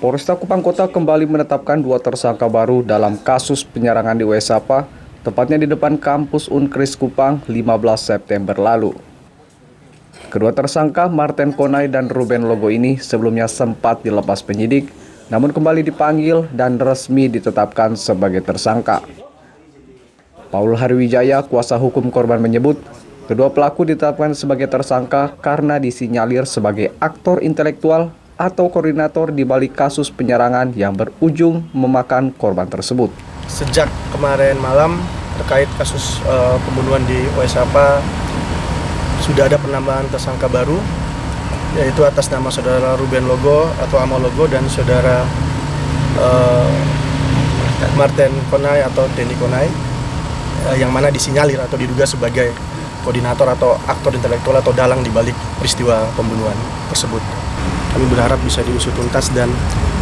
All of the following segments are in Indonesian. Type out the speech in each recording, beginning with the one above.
Polresta Kupang Kota kembali menetapkan 2 tersangka baru dalam kasus penyerangan di Wesapa, tepatnya di depan kampus Unkris Kupang 15 September lalu. Kedua tersangka, Marten Konai dan Ruben Logo ini sebelumnya sempat dilepas penyidik, namun kembali dipanggil dan resmi ditetapkan sebagai tersangka. Paul Hariwijaya, kuasa hukum korban menyebut, kedua pelaku ditetapkan sebagai tersangka karena disinyalir sebagai aktor intelektual atau koordinator di balik kasus penyerangan yang berujung memakan korban tersebut. Sejak kemarin malam terkait kasus pembunuhan di Wesapa, sudah ada penambahan tersangka baru, yaitu atas nama saudara Ruben Logo atau Amo Logo dan saudara Marten Konai atau Denny Konai, yang mana disinyalir atau diduga sebagai koordinator atau aktor intelektual atau dalang di balik peristiwa pembunuhan tersebut. Kami berharap bisa diusut tuntas dan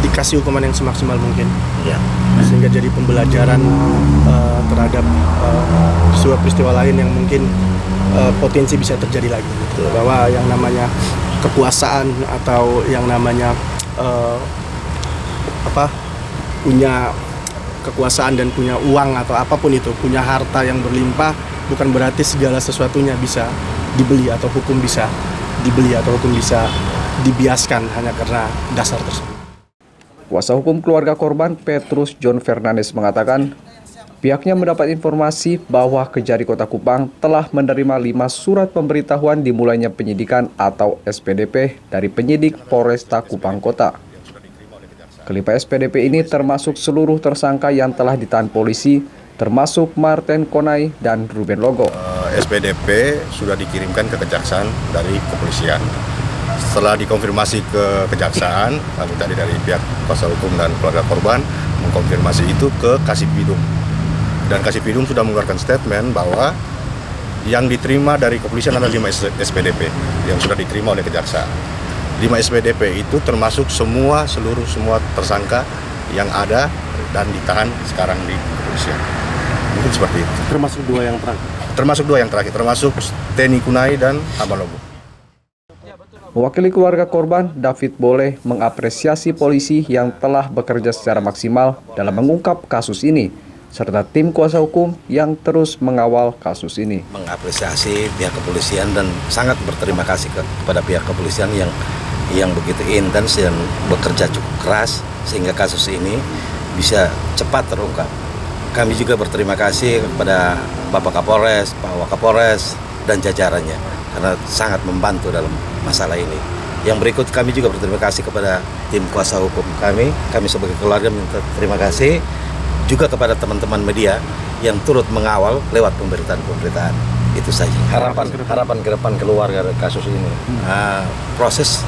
dikasih hukuman yang semaksimal mungkin, sehingga jadi pembelajaran terhadap peristiwa-peristiwa lain yang mungkin potensi bisa terjadi lagi. Bahwa yang namanya kekuasaan atau yang namanya punya kekuasaan dan punya uang atau apapun itu, punya harta yang berlimpah, bukan berarti segala sesuatunya bisa dibeli atau hukum bisa dibeli atau hukum bisa dibiaskan hanya karena dasar tersebut. Kuasa hukum keluarga korban Petrus John Fernandes mengatakan, pihaknya mendapat informasi bahwa Kejari Kota Kupang telah menerima 5 surat pemberitahuan dimulainya penyidikan atau SPDP dari penyidik Polresta Kupang Kota. Kelima SPDP ini termasuk seluruh tersangka yang telah ditahan polisi, termasuk Marten Konai dan Ruben Logo. SPDP sudah dikirimkan ke kejaksaan dari kepolisian. Setelah dikonfirmasi ke kejaksaan, lalu tadi dari pihak kuasa hukum dan keluarga korban mengkonfirmasi itu ke Kasipidum. Dan Kasipidum sudah mengeluarkan statement bahwa yang diterima dari kepolisian adalah 5 SPDP yang sudah diterima oleh kejaksaan. 5 SPDP itu termasuk semua tersangka yang ada dan ditahan sekarang di kepolisian. Mungkin seperti itu. Termasuk 2 yang terakhir. Termasuk Denny Konai dan Amo Logo. Mewakili keluarga korban, David Boleh mengapresiasi polisi yang telah bekerja secara maksimal dalam mengungkap kasus ini, serta tim kuasa hukum yang terus mengawal kasus ini. Mengapresiasi pihak kepolisian dan sangat berterima kasih kepada pihak kepolisian yang begitu intens dan bekerja cukup keras sehingga kasus ini bisa cepat terungkap. Kami juga berterima kasih kepada Bapak Kapolres, Pak Wakapolres, dan jajarannya karena sangat membantu dalam masalah ini. Yang berikut kami juga berterima kasih kepada tim kuasa hukum kami sebagai keluarga minta terima kasih juga kepada teman-teman media yang turut mengawal lewat pemberitaan-pemberitaan. Itu saja. Harapan ke depan keluarga kasus ini. Proses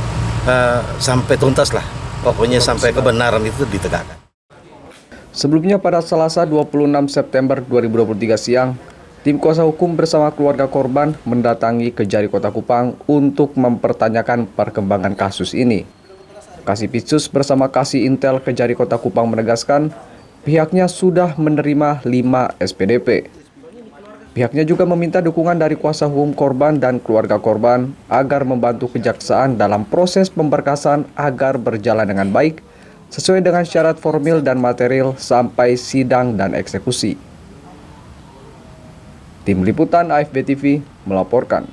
sampai tuntas lah. Pokoknya sampai kebenaran itu ditegakkan. Sebelumnya pada Selasa 26 September 2023 siang, tim kuasa hukum bersama keluarga korban mendatangi Kejari Kota Kupang untuk mempertanyakan perkembangan kasus ini. Kasipitsus bersama Kasih Intel Kejari Kota Kupang menegaskan pihaknya sudah menerima 5 SPDP. Pihaknya juga meminta dukungan dari kuasa hukum korban dan keluarga korban agar membantu kejaksaan dalam proses pemberkasan agar berjalan dengan baik, sesuai dengan syarat formil dan material sampai sidang dan eksekusi. Tim Liputan AFB TV melaporkan.